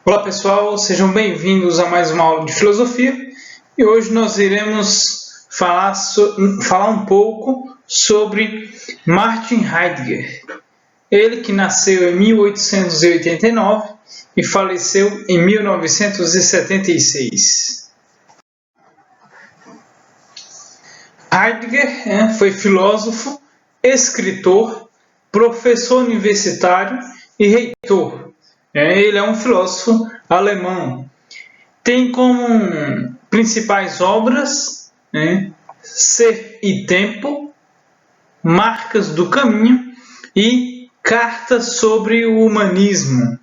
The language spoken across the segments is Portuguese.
Olá pessoal, sejam bem-vindos a mais uma aula de filosofia e hoje nós iremos falar um pouco sobre Martin Heidegger. Ele que nasceu em 1889 e faleceu em 1976. Heidegger foi filósofo, escritor, professor universitário e reitor. Ele é um filósofo alemão. Tem como principais obras Ser e Tempo, Marcas do Caminho e Cartas sobre o Humanismo.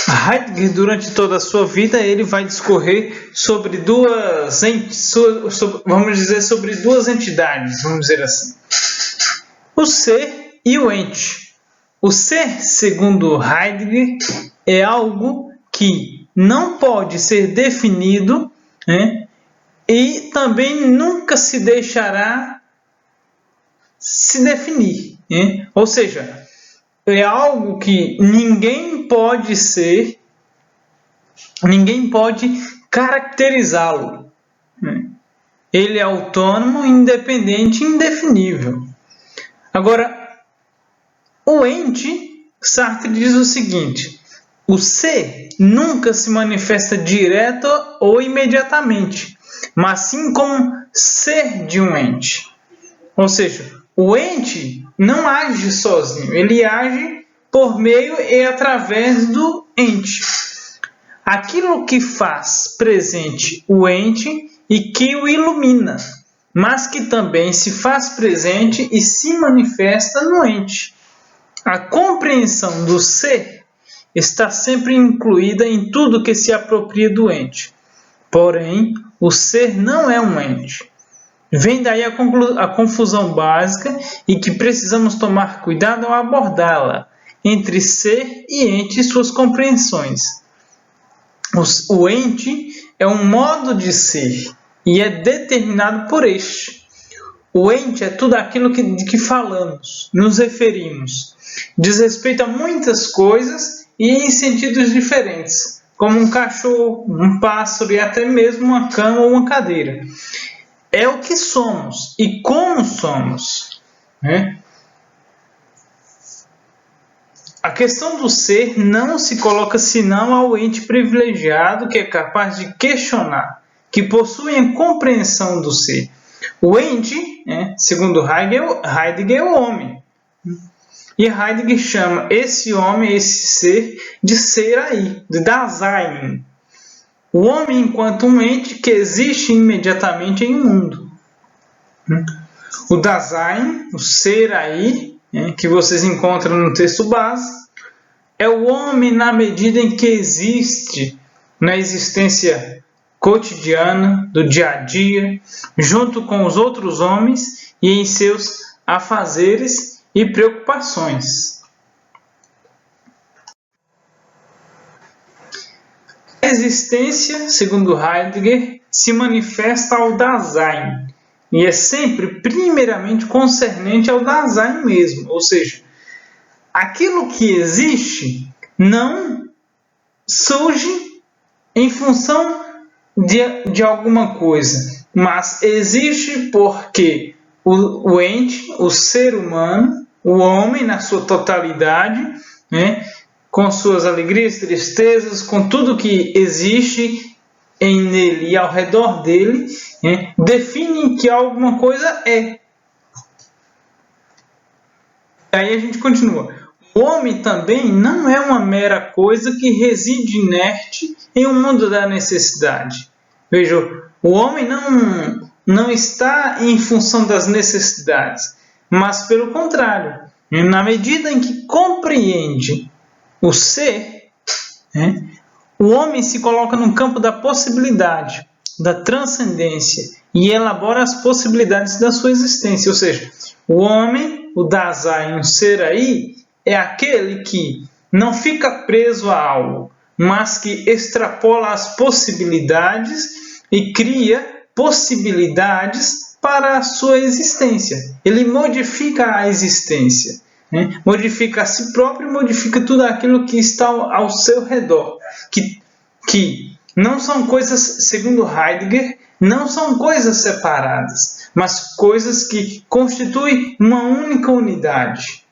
Heidegger, durante toda a sua vida, ele vai discorrer sobre duas entidades, vamos dizer assim. O ser e o ente. O ser, segundo Heidegger, é algo que não pode ser definido e também nunca se deixará se definir. Ou seja, é algo que ninguém pode caracterizá-lo. Ele é autônomo, independente e indefinível. Agora, o ente, Sartre diz o seguinte: o ser nunca se manifesta direto ou imediatamente, mas sim como ser de um ente. Ou seja, o ente não age sozinho, ele age por meio e através do ente. Aquilo que faz presente o ente e que o ilumina, mas que também se faz presente e se manifesta no ente. A compreensão do ser está sempre incluída em tudo que se apropria do ente. Porém, o ser não é um ente. Vem daí a confusão básica e que precisamos tomar cuidado ao abordá-la entre ser e ente e suas compreensões. O ente é um modo de ser e é determinado por este. O ente é tudo aquilo de que falamos, nos referimos. Diz respeito a muitas coisas e em sentidos diferentes, como um cachorro, um pássaro e até mesmo uma cama ou uma cadeira. É o que somos e como somos. A questão do ser não se coloca senão ao ente privilegiado que é capaz de questionar, que possui a compreensão do ser. O ente, segundo Heidegger, é o homem. E Heidegger chama esse homem, esse ser, de ser aí, de Dasein. O homem enquanto um ente que existe imediatamente em um mundo. O Dasein, o ser aí, que vocês encontram no texto base, é o homem na medida em que existe na existência cotidiana, do dia a dia, junto com os outros homens e em seus afazeres e preocupações. A existência, segundo Heidegger, se manifesta ao Dasein e é sempre primeiramente concernente ao Dasein mesmo, ou seja, aquilo que existe não surge em função de alguma coisa, mas existe porque o ente, o ser humano, o homem na sua totalidade, com suas alegrias, tristezas, com tudo que existe nele e ao redor dele, define que alguma coisa é. Aí a gente continua. O homem também não é uma mera coisa que reside inerte em um mundo da necessidade. Veja, o homem não está em função das necessidades, mas pelo contrário, na medida em que compreende o ser, o homem se coloca no campo da possibilidade, da transcendência e elabora as possibilidades da sua existência. Ou seja, o homem, o Dasein, o ser aí, é aquele que não fica preso a algo, mas que extrapola as possibilidades e cria possibilidades para a sua existência. Ele modifica a existência. né? Modifica a si próprio e modifica tudo aquilo que está ao seu redor. Que não são coisas, segundo Heidegger, não são coisas separadas, mas coisas que constituem uma única unidade.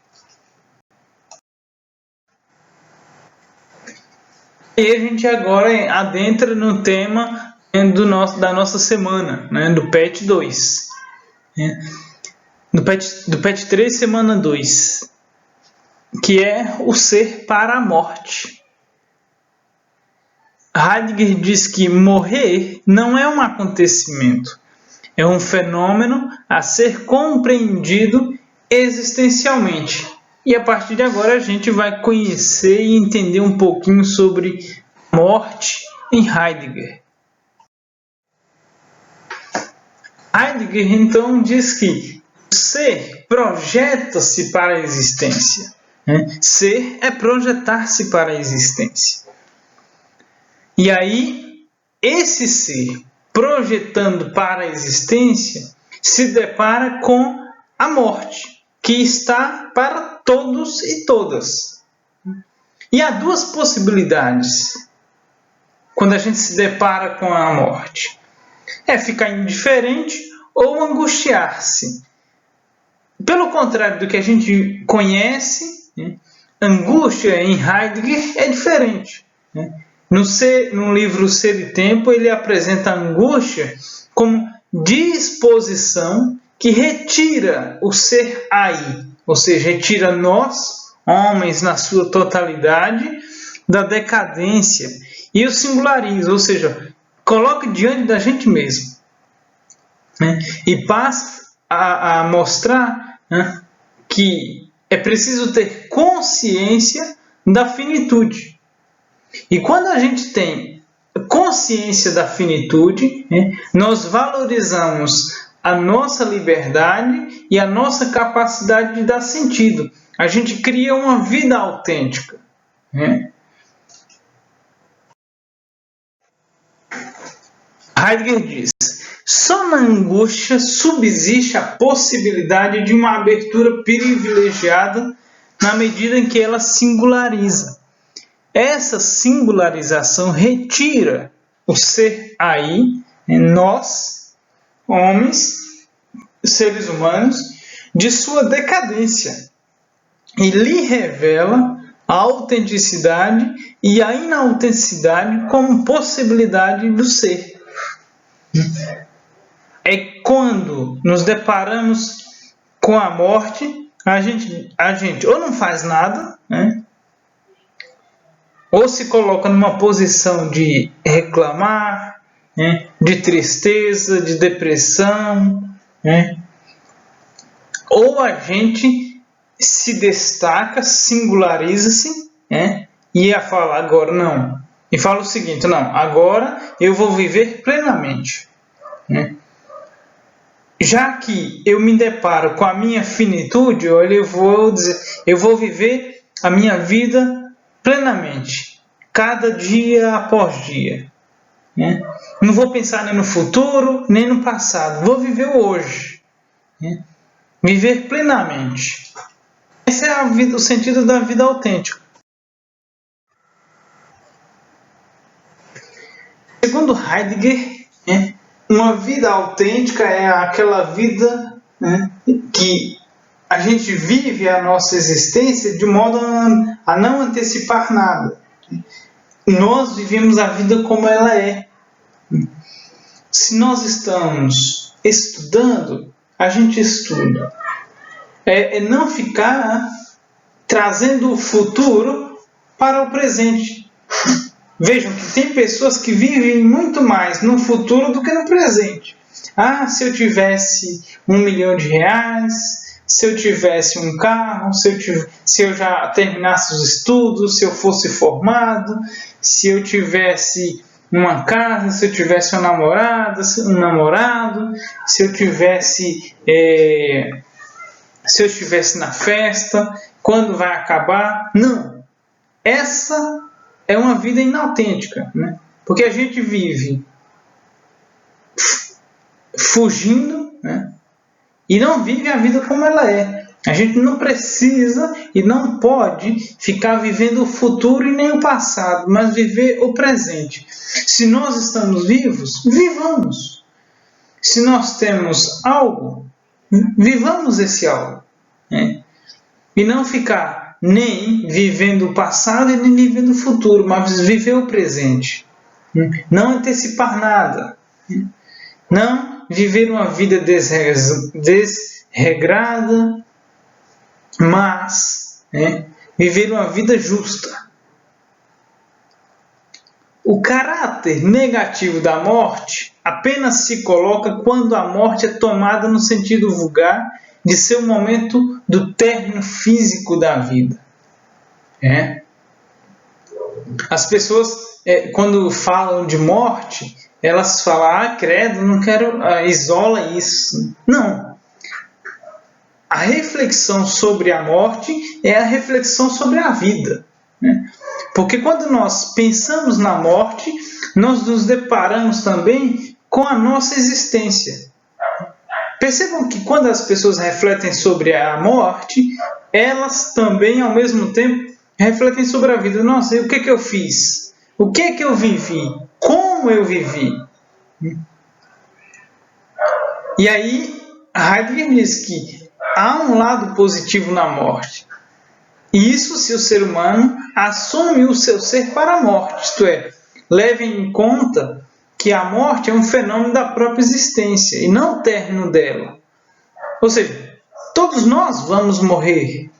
E a gente agora adentra no tema da nossa semana, né, do PET 2. Do PET 3, semana 2, que é o ser para a morte. Heidegger diz que morrer não é um acontecimento, é um fenômeno a ser compreendido existencialmente. E a partir de agora a gente vai conhecer e entender um pouquinho sobre morte em Heidegger. Heidegger então diz que o ser projeta-se para a existência. Ser é projetar-se para a existência. E aí, esse ser projetando para a existência se depara com a morte, que está para todos e todas. E há duas possibilidades quando a gente se depara com a morte. É ficar indiferente ou angustiar-se. Pelo contrário do que a gente conhece, angústia em Heidegger é diferente. No livro Ser e Tempo, ele apresenta a angústia como disposição que retira o ser aí, ou seja, retira nós, homens na sua totalidade, da decadência e o singulariza, ou seja, coloca diante da gente mesmo. E passa a mostrar que é preciso ter consciência da finitude. E quando a gente tem consciência da finitude, nós valorizamos a nossa liberdade e a nossa capacidade de dar sentido. A gente cria uma vida autêntica. Heidegger diz: só na angústia subsiste a possibilidade de uma abertura privilegiada na medida em que ela singulariza. Essa singularização retira o ser aí, nós, homens, seres humanos, de sua decadência e lhe revela a autenticidade e a inautenticidade como possibilidade do ser. É quando nos deparamos com a morte, a gente ou não faz nada, ou se coloca numa posição de reclamar, de tristeza, de depressão, ou a gente se destaca, singulariza-se, e fala agora não. E fala o seguinte: não, agora eu vou viver plenamente. Já que eu me deparo com a minha finitude, olha, eu vou viver a minha vida plenamente, cada dia após dia. Não vou pensar nem no futuro, nem no passado. Vou viver o hoje. Viver plenamente. Esse é o sentido da vida autêntica. Segundo Heidegger, uma vida autêntica é aquela vida que a gente vive a nossa existência de modo a não antecipar nada. Nós vivemos a vida como ela é. Se nós estamos estudando, a gente estuda. É não ficar trazendo o futuro para o presente. Vejam que tem pessoas que vivem muito mais no futuro do que no presente. Se eu tivesse R$1 milhão, se eu tivesse um carro, se eu já terminasse os estudos, se eu fosse formado, se eu tivesse uma casa, se eu tivesse uma namorada, um namorado, se eu estivesse na festa, quando vai acabar. Não. Essa é uma vida inautêntica, porque a gente vive fugindo, e não vive a vida como ela é. A gente não precisa e não pode ficar vivendo o futuro e nem o passado, mas viver o presente. Se nós estamos vivos, vivamos. Se nós temos algo, vivamos esse algo. Né? E não ficar nem vivendo o passado e nem vivendo o futuro, mas viver o presente. Não antecipar nada. Não viver uma vida desregrada, mas viver uma vida justa. O caráter negativo da morte apenas se coloca quando a morte é tomada no sentido vulgar de ser o momento do término físico da vida. As pessoas, quando falam de morte, elas falam, credo, não quero, isola isso. Não. A reflexão sobre a morte é a reflexão sobre a vida. Porque quando nós pensamos na morte, nós nos deparamos também com a nossa existência. Percebam que quando as pessoas refletem sobre a morte, elas também, ao mesmo tempo, refletem sobre a vida. Nossa, e o que eu fiz? O que eu vivi? Como eu vivi? E aí, Heidegger diz que há um lado positivo na morte. Isso se o ser humano assume o seu ser para a morte, isto é, levem em conta que a morte é um fenômeno da própria existência e não o término dela. Ou seja, todos nós vamos morrer,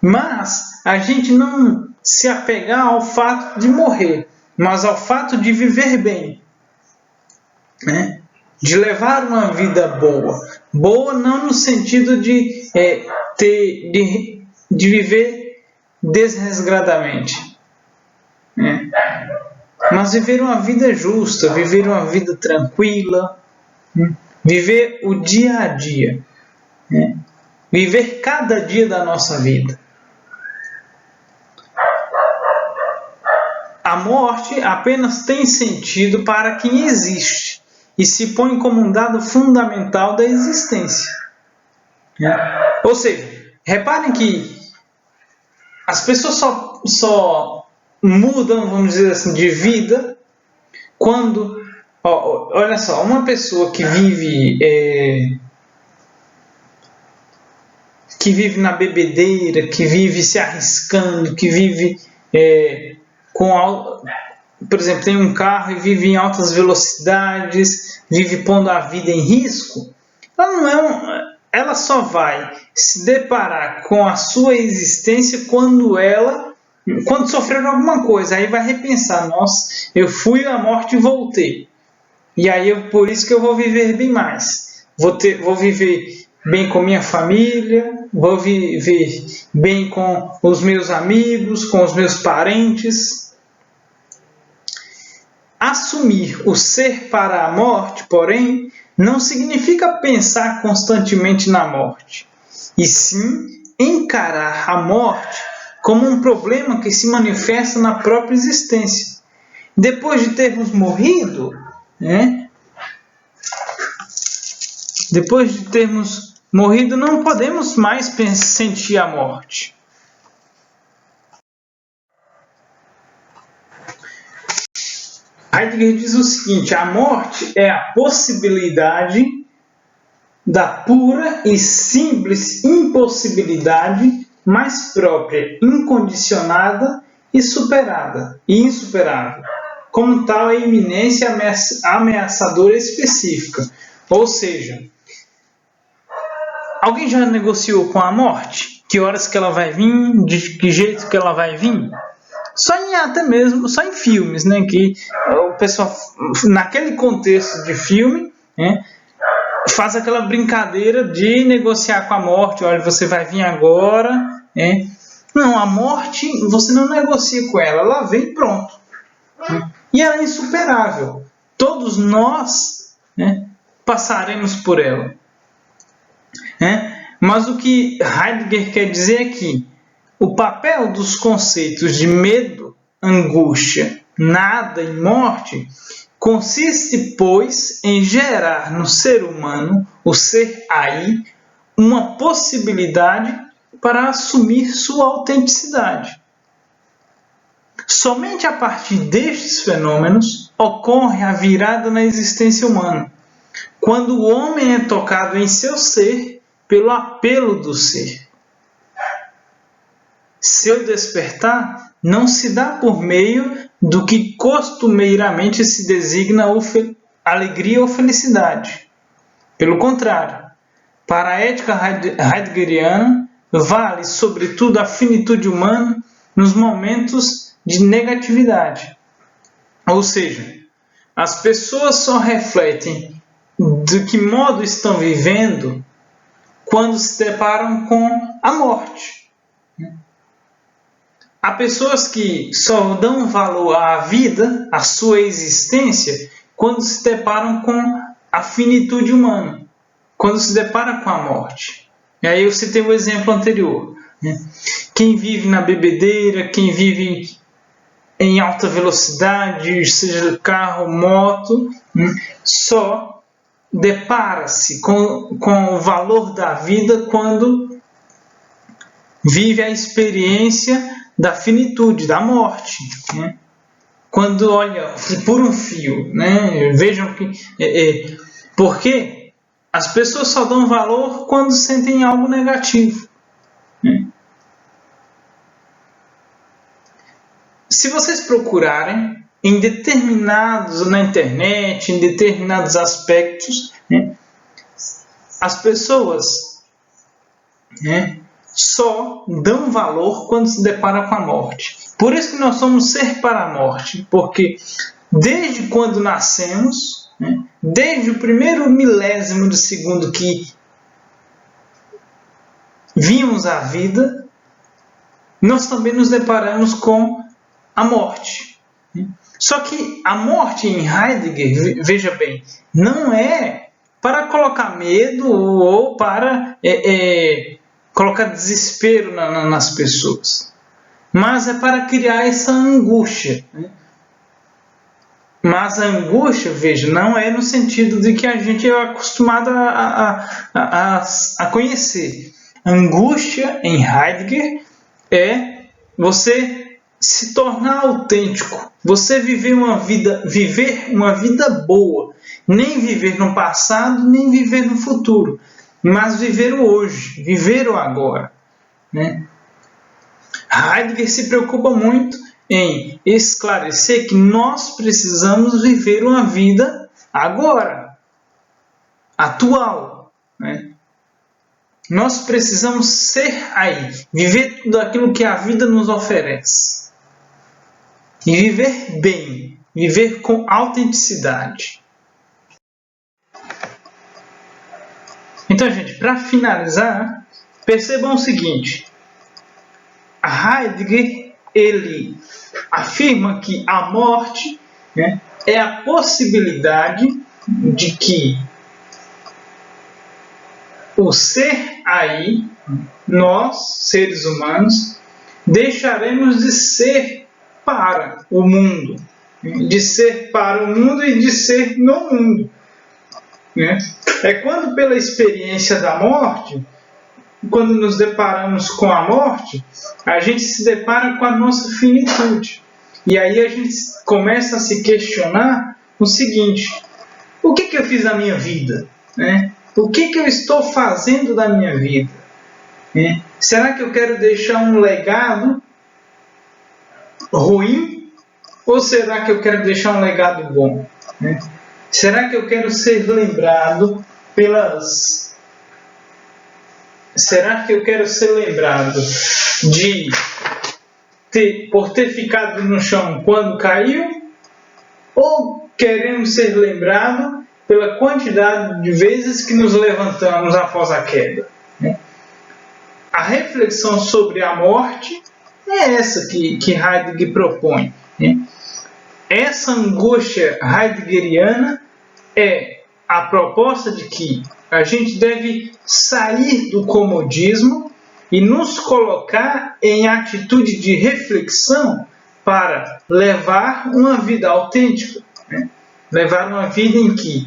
mas a gente não se apegar ao fato de morrer, mas ao fato de viver bem, de levar uma vida boa. Boa não no sentido de viver desresgradamente, mas viver uma vida justa, viver uma vida tranquila, viver o dia a dia, viver cada dia da nossa vida. A morte apenas tem sentido para quem existe e se põe como um dado fundamental da existência. Ou seja, reparem que as pessoas só mudam, vamos dizer assim, de vida quando, olha só, uma pessoa que vive na bebedeira, que vive se arriscando, que vive por exemplo, tem um carro e vive em altas velocidades, vive pondo a vida em risco, ela só vai se deparar com a sua existência quando sofrer alguma coisa. Aí vai repensar, nossa, eu fui à morte e voltei. E aí por isso que eu vou viver bem mais. Vou viver bem com minha família, vou viver bem com os meus amigos, com os meus parentes. Assumir o ser para a morte, porém, não significa pensar constantemente na morte, e sim encarar a morte como um problema que se manifesta na própria existência. Depois de termos morrido, não podemos mais sentir a morte. Heidegger diz o seguinte: a morte é a possibilidade da pura e simples impossibilidade mais própria, incondicionada e insuperável. Como tal, é iminência ameaçadora específica. Ou seja, alguém já negociou com a morte? Que horas que ela vai vir? De que jeito que ela vai vir? Só em filmes, que o pessoal, naquele contexto de filme, faz aquela brincadeira de negociar com a morte. Olha, você vai vir agora. Não, a morte, você não negocia com ela, ela vem pronto. E ela é insuperável. Todos nós passaremos por ela. Mas o que Heidegger quer dizer é que o papel dos conceitos de medo, angústia, nada e morte consiste, pois, em gerar no ser humano, o ser aí, uma possibilidade para assumir sua autenticidade. Somente a partir destes fenômenos ocorre a virada na existência humana, quando o homem é tocado em seu ser pelo apelo do ser. Seu despertar não se dá por meio do que costumeiramente se designa alegria ou felicidade. Pelo contrário, para a ética heideggeriana, vale, sobretudo, a finitude humana nos momentos de negatividade. Ou seja, as pessoas só refletem de que modo estão vivendo quando se deparam com a morte. Há pessoas que só dão valor à vida, à sua existência, quando se deparam com a finitude humana, quando se depara com a morte. E aí eu citei o exemplo anterior. Quem vive na bebedeira, quem vive em alta velocidade, seja carro, moto, só depara-se com o valor da vida quando vive a experiência da finitude, da morte. Quando olha por um fio. Vejam que... porque as pessoas só dão valor quando sentem algo negativo. Se vocês procurarem em determinados, na internet, em determinados aspectos, as pessoas só dão valor quando se deparam com a morte. Por isso que nós somos ser para a morte, porque desde quando nascemos, desde o primeiro milésimo de segundo que vimos a vida, nós também nos deparamos com a morte. Só que a morte em Heidegger, veja bem, não é para colocar medo ou para colocar desespero nas pessoas, mas é para criar essa angústia. Mas a angústia, veja, não é no sentido de que a gente é acostumado a conhecer. Angústia em Heidegger é você se tornar autêntico, você viver uma vida boa, nem viver no passado, nem viver no futuro, mas viver o hoje, viver o agora. Heidegger se preocupa muito em esclarecer que nós precisamos viver uma vida agora, atual. Nós precisamos ser aí, viver tudo aquilo que a vida nos oferece. E viver bem, viver com autenticidade. Então, gente, para finalizar, percebam o seguinte. Heidegger, ele afirma que a morte é a possibilidade de que o ser aí, nós, seres humanos, deixaremos de ser para o mundo. De ser para o mundo e de ser no mundo. É quando, pela experiência da morte, quando nos deparamos com a morte, a gente se depara com a nossa finitude. E aí a gente começa a se questionar o seguinte: o que eu fiz na minha vida? O que eu estou fazendo da minha vida? Será que eu quero deixar um legado ruim? Ou será que eu quero deixar um legado bom? Será que eu quero ser lembrado Será que eu quero ser lembrado por ter ficado no chão quando caiu? Ou queremos ser lembrados pela quantidade de vezes que nos levantamos após a queda? A reflexão sobre a morte é essa que Heidegger propõe. Essa angústia heideggeriana é a proposta de que a gente deve sair do comodismo e nos colocar em atitude de reflexão para levar uma vida autêntica, levar uma vida em que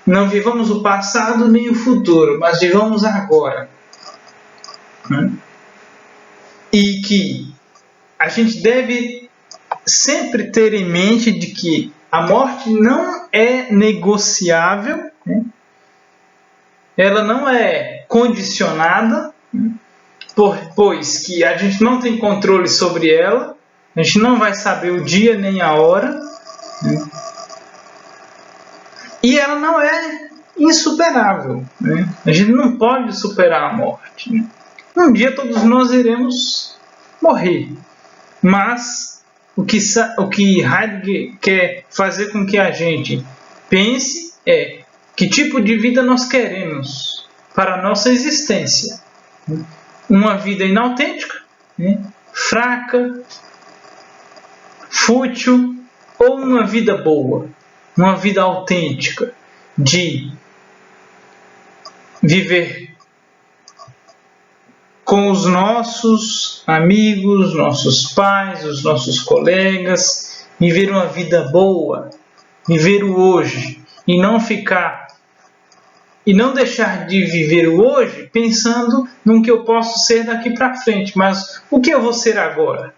Não vivamos o passado nem o futuro, mas vivamos agora. E que a gente deve sempre ter em mente de que a morte não é negociável, ela não é condicionada, pois que a gente não tem controle sobre ela, a gente não vai saber o dia nem a hora, e ela não é insuperável. A gente não pode superar a morte. Um dia todos nós iremos morrer, mas o que Heidegger quer fazer com que a gente pense é que tipo de vida nós queremos para a nossa existência. Uma vida inautêntica, fraca, fútil, ou uma vida boa, uma vida autêntica, de viver com os nossos amigos, nossos pais, os nossos colegas, viver uma vida boa, viver o hoje e não deixar de viver o hoje pensando no que eu posso ser daqui para frente, mas o que eu vou ser agora,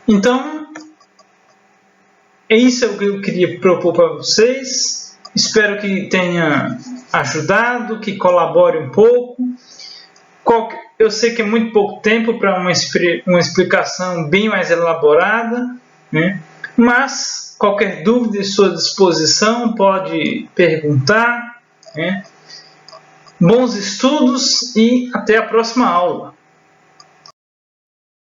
Então, é isso que eu queria propor para vocês. Espero que tenha ajudado, que colabore um pouco. Eu sei que é muito pouco tempo para uma explicação bem mais elaborada, mas qualquer dúvida à sua disposição pode perguntar. Bons estudos e até a próxima aula.